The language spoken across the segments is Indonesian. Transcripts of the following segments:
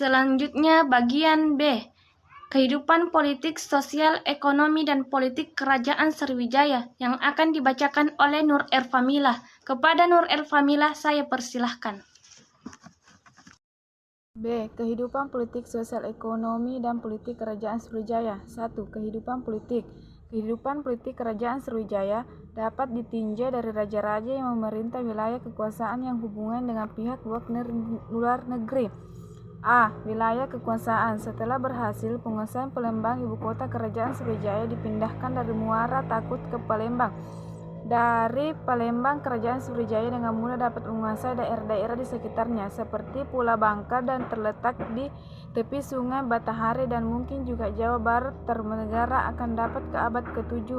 Selanjutnya bagian B, kehidupan politik, sosial, ekonomi, dan politik Kerajaan Sriwijaya yang akan dibacakan oleh Nur Erfamilah. Kepada Nur Erfamilah saya persilahkan. B. Kehidupan politik, sosial, ekonomi, dan politik Kerajaan Sriwijaya. 1. Kehidupan politik. Kehidupan politik Kerajaan Sriwijaya dapat ditinjau dari raja-raja yang memerintah wilayah kekuasaan yang hubungan dengan pihak luar negeri. A. Wilayah kekuasaan. Setelah berhasil penguasaan Palembang, ibu kota Kerajaan Sriwijaya dipindahkan dari Muara Takut ke Palembang. Dari Palembang, Kerajaan Sriwijaya dengan mudah dapat menguasai daerah-daerah di sekitarnya, seperti Pulau Bangka dan terletak di tepi Sungai Batahari dan mungkin juga Jawa Barat Tarumanegara akan dapat ke abad ke-7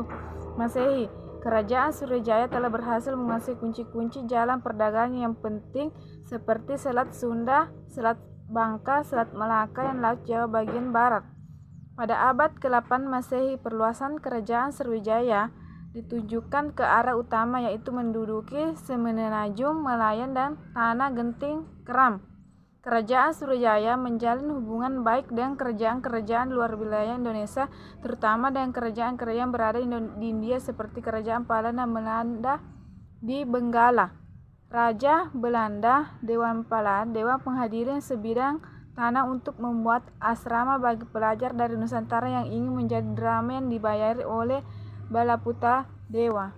Masehi. Kerajaan Sriwijaya telah berhasil menguasai kunci-kunci jalan perdagangan yang penting seperti Selat Sunda, Selat Bangka, Selat Malaka, dan Laut Jawa bagian barat. Pada abad ke-8 Masehi, perluasan Kerajaan Sriwijaya ditujukan ke arah utama, yaitu menduduki Semenanjung, Melayan, dan Tanah Genting Keram. Kerajaan Sriwijaya menjalin hubungan baik dengan kerajaan-kerajaan luar wilayah Indonesia, terutama dengan kerajaan-kerajaan berada di India seperti Kerajaan Pala dan Belanda di Benggala. Raja Belanda, Dewan Pala, Dewan Penghadiran sebidang tanah untuk membuat asrama bagi pelajar dari Nusantara yang ingin menjadi drama yang dibayari oleh Balaputra Dewa.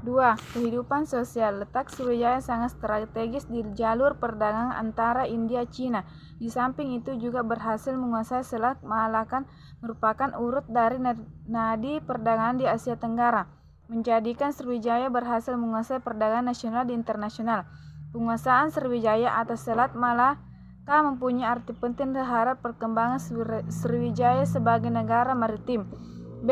2. Kehidupan sosial. Letak Sriwijaya sangat strategis di jalur perdagangan antara India Cina. Di samping itu juga berhasil menguasai Selat Malaka, merupakan urut dari nadi perdagangan di Asia Tenggara, menjadikan Sriwijaya berhasil menguasai perdagangan nasional dan internasional. Penguasaan Sriwijaya atas Selat Malaka mempunyai arti penting terhadap perkembangan Sriwijaya sebagai negara maritim. B.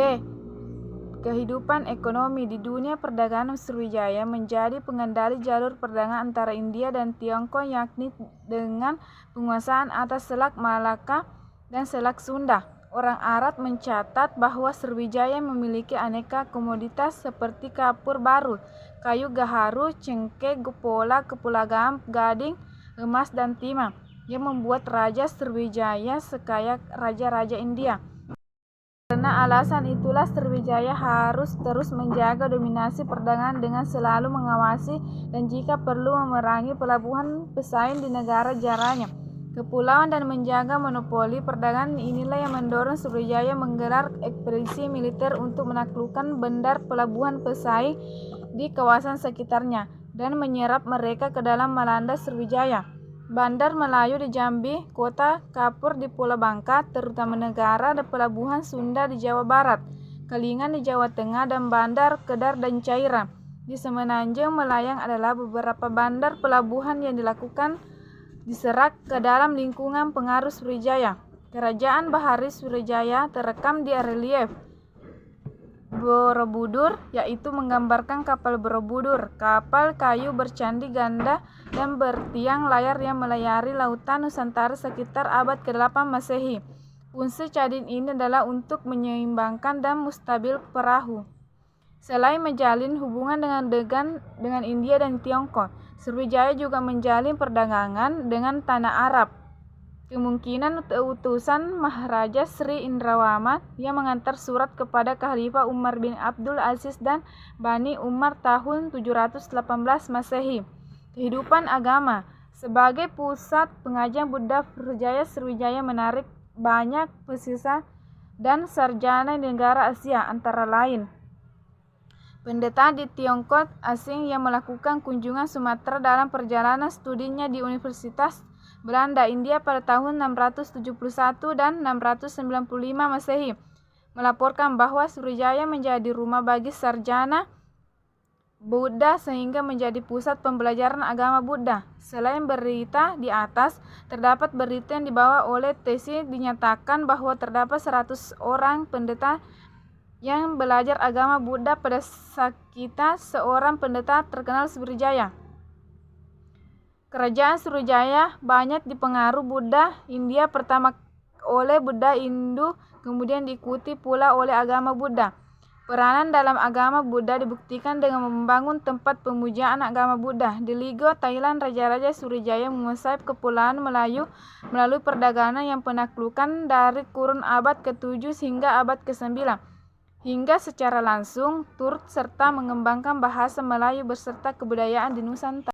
Kehidupan ekonomi. Di dunia perdagangan, Sriwijaya menjadi pengendali jalur perdagangan antara India dan Tiongkok, yakni dengan penguasaan atas Selat Malaka dan Selat Sunda. Orang Arab mencatat bahwa Sriwijaya memiliki aneka komoditas seperti kapur baru, kayu gaharu, cengkeh, gepola, kepulauan gading, emas, dan timah, yang membuat Raja Sriwijaya sekaya raja-raja India. Karena alasan itulah Sriwijaya harus terus menjaga dominasi perdagangan dengan selalu mengawasi dan jika perlu memerangi pelabuhan pesaing di negara jaranya. Kepulauan dan menjaga monopoli perdagangan inilah yang mendorong Sriwijaya menggelar ekspedisi militer untuk menaklukkan bandar pelabuhan pesaing di kawasan sekitarnya dan menyerap mereka ke dalam melanda Sriwijaya. Bandar Melayu di Jambi, kota kapur di Pulau Bangka, terutama negara dan pelabuhan Sunda di Jawa Barat, Kalingan di Jawa Tengah, dan Bandar Kedar dan Caira di Semenanjung Melayang adalah beberapa bandar pelabuhan yang diserak ke dalam lingkungan pengaruh Sriwijaya. Kerajaan Bahari Sriwijaya terekam di relief Borobudur, yaitu menggambarkan kapal Borobudur, kapal kayu bercandi ganda dan bertiang layar yang melayari lautan Nusantara sekitar abad ke-8 Masehi. Fungsi cadin ini adalah untuk menyeimbangkan dan mustabil perahu. Selain menjalin hubungan dengan India dan Tiongkok, Sriwijaya juga menjalin perdagangan dengan tanah Arab. Kemungkinan utusan Maharaja Sri Indrawama yang mengantar surat kepada Khalifah Umar bin Abdul Aziz dan Bani Umar tahun 718 Masehi. Kehidupan agama. Sebagai pusat pengajian Buddha, Sriwijaya menarik banyak pesisir dan sarjana di negara Asia, antara lain pendeta di Tiongkok asing yang melakukan kunjungan Sumatera dalam perjalanan studinya di Universitas Belanda India pada tahun 671 dan 695 Masehi, melaporkan bahwa Sriwijaya menjadi rumah bagi sarjana Buddha sehingga menjadi pusat pembelajaran agama Buddha. Selain berita di atas, terdapat berita yang dibawa oleh Tesi dinyatakan bahwa terdapat 100 orang pendeta yang belajar agama Buddha pada Sakita, seorang pendeta terkenal Sriwijaya. Kerajaan Sriwijaya banyak dipengaruhi Buddha India, pertama oleh Buddha Hindu, kemudian diikuti pula oleh agama Buddha. Peranan dalam agama Buddha dibuktikan dengan membangun tempat pemujaan agama Buddha. Di Ligo, Thailand, Raja-Raja Sriwijaya menguasai kepulauan Melayu melalui perdagangan yang penaklukan dari kurun abad ke-7 hingga abad ke-9. Hingga secara langsung turut serta mengembangkan bahasa Melayu beserta kebudayaan di Nusantara.